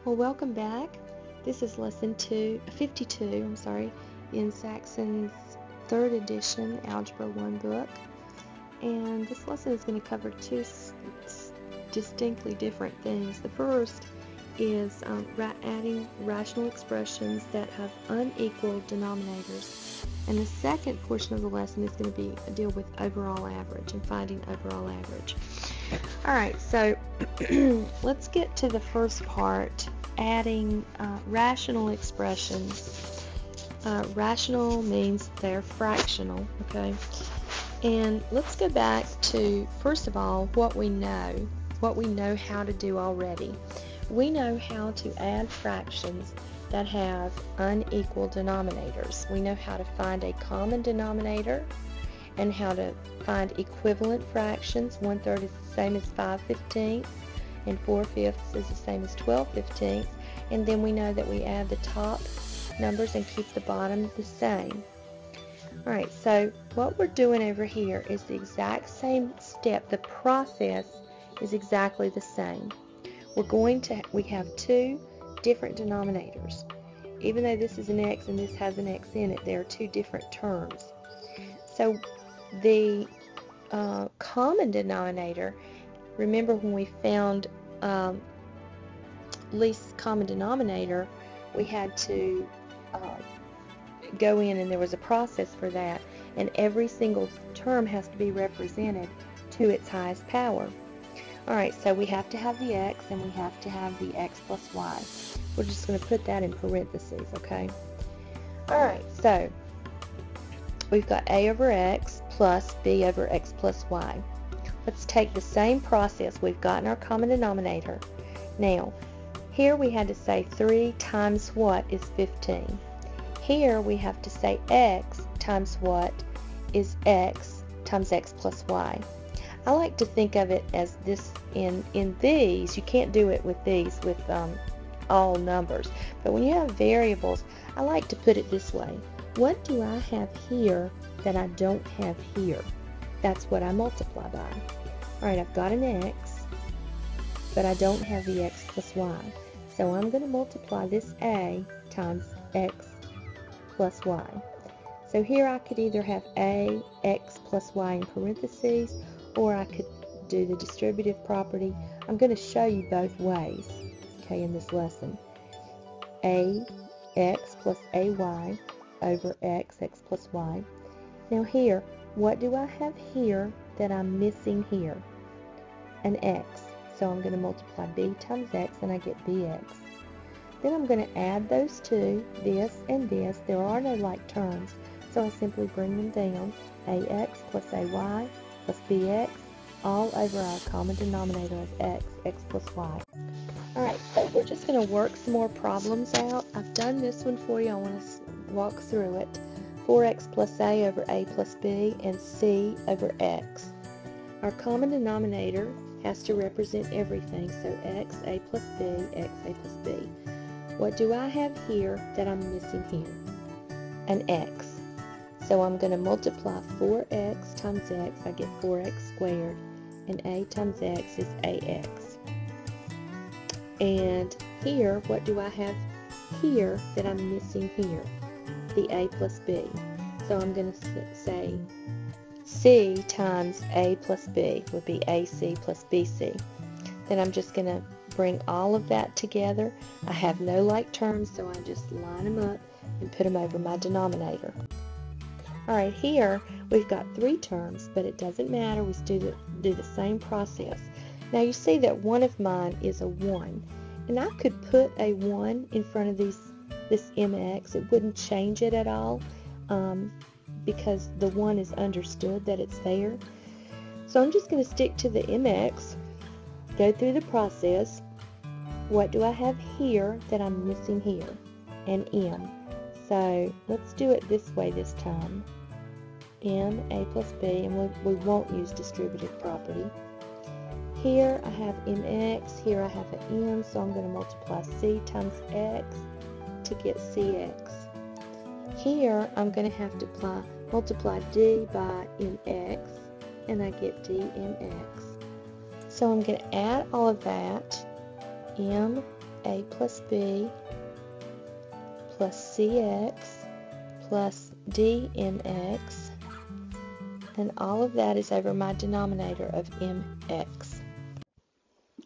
Well, welcome back. This is lesson 52, in Saxon's 3rd edition Algebra 1 book. And this lesson is going to cover two distinctly different things. The first is adding rational expressions that have unequal denominators. And the second portion of the lesson is going to deal with overall average and finding overall average. Alright, so let's get to the first part, adding rational expressions. Rational means they're fractional, okay? And let's go back to, first of all, what we know how to do already. We know how to add fractions that have unequal denominators. We know how to find a common denominator and how to find equivalent fractions. 1/3 is the same as 5/15, and 4/5 is the same as 12/15. And then we know that we add the top numbers and keep the bottom the same. Alright, so what we're doing over here is the exact same step. The process is exactly the same. We have two different denominators. Even though this is an x and this has an x in it, there are two different terms. So the common denominator, remember when we found least common denominator, we had to go in and there was a process for that, and every single term has to be represented to its highest power. Alright, so we have to have the x and we have to have the x plus y. We're just going to put that in parentheses, okay? Alright, so we've got a over x plus b over x plus y. Let's take the same process. We've gotten our common denominator. Now, here we had to say 3 times what is 15. Here we have to say x times what is x times x plus y. I like to think of it as this in these. You can't do it with these with all numbers. But when you have variables, I like to put it this way. What do I have here that I don't have here? That's what I multiply by. Alright, I've got an x, but I don't have the x plus y. So I'm going to multiply this a times x plus y. So here I could either have a x plus y in parentheses, or I could do the distributive property. I'm going to show you both ways, okay, in this lesson. A x plus ay over x plus y. Now here, what do I have here that I'm missing here? An x. So I'm going to multiply b times x and I get bx. Then I'm going to add those two, this and this. There are no like terms, so I simply bring them down. Ax plus ay plus bx, all over our common denominator of x plus y. Alright, so we're just going to work some more problems out. I've done this one for you. I want to walk through it. 4x plus a over a plus b and c over x. Our common denominator has to represent everything, so x a plus b, x a plus b. What do I have here that I'm missing here? An x. So I'm going to multiply 4x times x, I get 4x squared, and a times x is ax. And here, what do I have here that I'm missing here? The a plus b. So I'm going to say c times a plus b would be ac plus bc. Then I'm just going to bring all of that together. I have no like terms, so I just line them up and put them over my denominator. Alright, here we've got 3 terms, but it doesn't matter. We do the same process. Now you see that one of mine is a 1, and I could put a 1 in front of this mx. It wouldn't change it at all because the 1 is understood that it's there. So I'm just going to stick to the mx, go through the process. What do I have here that I'm missing here? An m. So let's do it this way this time. M, a plus b, and we won't use distributive property. Here I have mx, here I have an m, so I'm going to multiply c times x to get cx. Here I'm going to have to multiply d by mx, and I get dmx. So I'm going to add all of that, m a plus b plus cx plus dmx, and all of that is over my denominator of mx.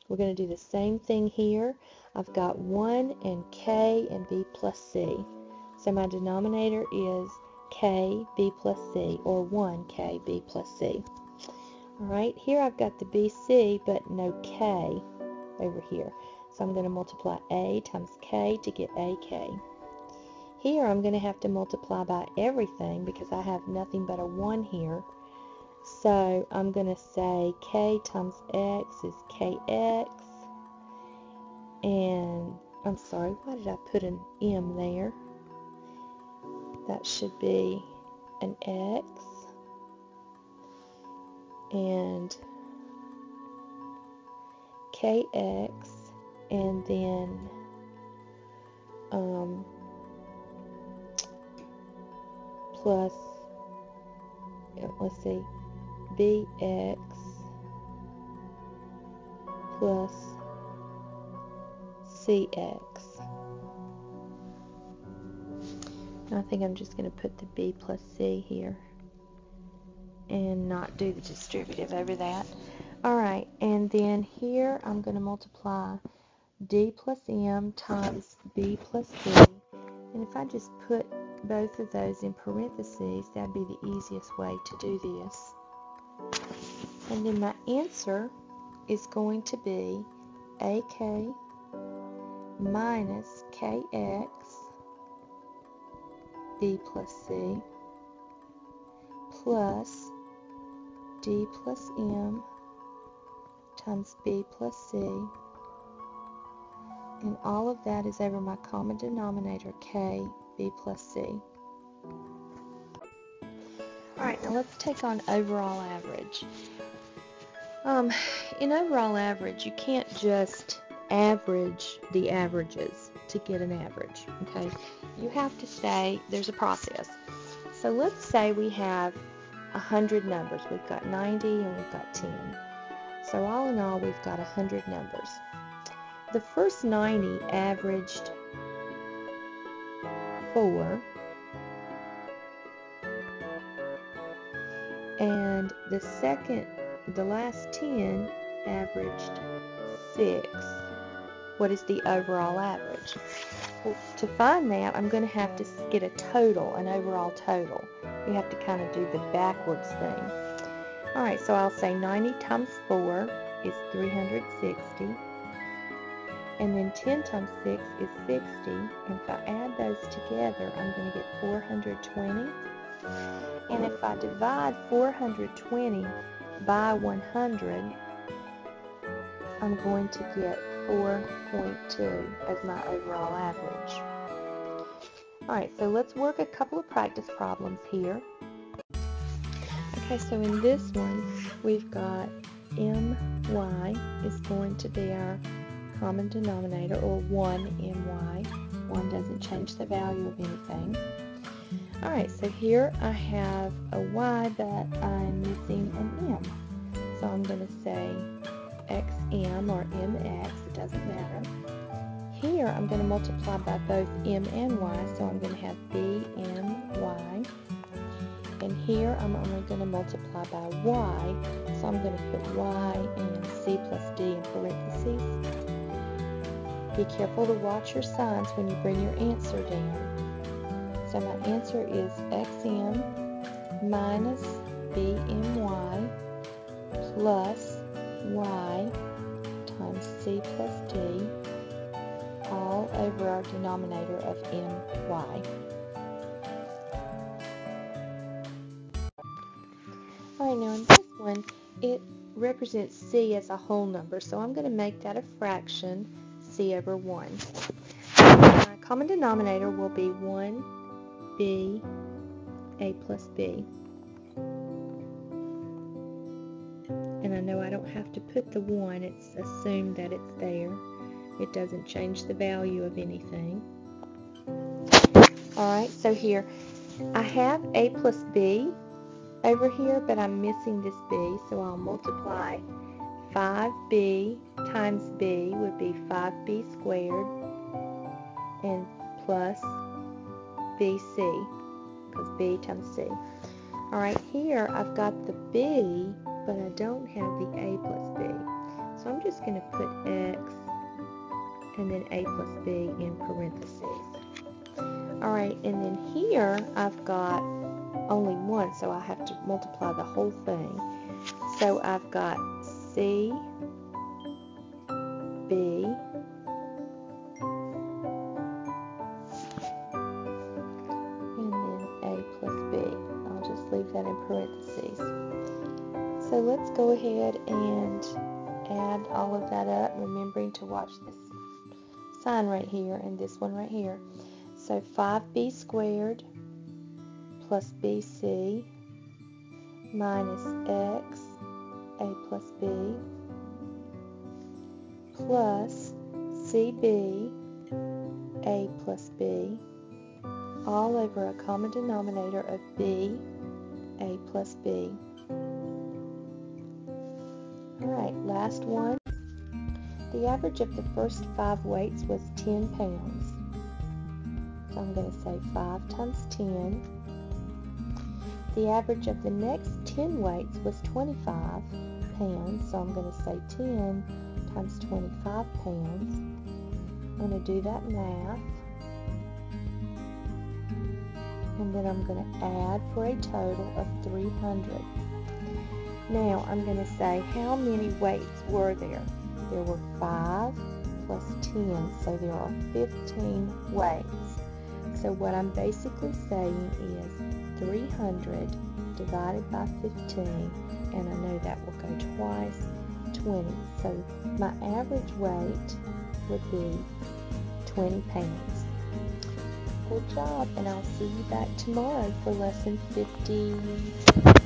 We're going to do the same thing here. I've got 1 and k and b plus c. So my denominator is k b plus c, or 1k b plus c. Alright, here I've got the bc but no k over here. So I'm going to multiply a times k to get ak. Here I'm going to have to multiply by everything because I have nothing but a 1 here. So I'm going to say k times x is kx, and I'm sorry, why did I put an m there? That should be an x, and kx, and then plus, let's see, bx plus cx. I think I'm just going to put the b plus c here and not do the distributive over that. Alright, and then here I'm going to multiply d plus m times b plus c, and if I just put both of those in parentheses, that would be the easiest way to do this. And then my answer is going to be ak minus kx b plus c plus d plus m times b plus c, and all of that is over my common denominator k b plus c. Alright, now let's take on overall average. In overall average, you can't just average the averages to get an average, okay? You have to say there's a process. So let's say we have 100 numbers. We've got 90 and we've got 10. So all in all, we've got 100 numbers. The first 90 averaged 4, and the last 10 averaged 6. What is the overall average? Well, to find that, I'm going to have to get a total, an overall total. You have to kind of do the backwards thing. Alright, so I'll say 90 times 4 is 360. And then 10 times 6 is 60. And if I add those together, I'm going to get 420. And if I divide 420 by 100, I'm going to get 4.2 as my overall average. Alright, so let's work a couple of practice problems here. Okay, so in this one, we've got my is going to be our common denominator, or 1 my. 1 doesn't change the value of anything. Alright, so here I have a y, but I'm missing an m. So I'm going to say xm or mx, it doesn't matter. Here I'm going to multiply by both m and y, so I'm going to have bmy. And here I'm only going to multiply by y, so I'm going to put y and c plus d in parentheses. Be careful to watch your signs when you bring your answer down. So my answer is xm minus bmy plus y times c plus d, all over our denominator of my. Alright, now in this one, it represents c as a whole number, so I'm going to make that a fraction, c over 1. My common denominator will be 1b a plus b. And I know I don't have to put the 1, it's assumed that it's there. It doesn't change the value of anything. Alright, so here I have a plus b over here, but I'm missing this b, so I'll multiply 5b times b would be 5b squared and plus bc, because b times c. Alright, here I've got the b, but I don't have the a plus b. So I'm just going to put x and then a plus b in parentheses. Alright, and then here I've got only one, so I have to multiply the whole thing. So I've got c, b, and then a plus b. I'll just leave that in parentheses. So let's go ahead and add all of that up, remembering to watch this sign right here and this one right here. So 5b squared plus bc minus x, a plus b, plus cb, a plus b, all over a common denominator of b, a plus b. Alright, last one. The average of the first 5 weights was 10 pounds. So I'm going to say 5 times 10. The average of the next 10 weights was 25 pounds. So I'm going to say 10 times 25 pounds. I'm going to do that math. And then I'm going to add for a total of 300. Now I'm going to say how many weights were there? There were 5 plus 10, so there are 15 weights. So what I'm basically saying is 300 divided by 15, and I know that will go twice 20. So my average weight would be 20 pounds. Good job, and I'll see you back tomorrow for lesson 50.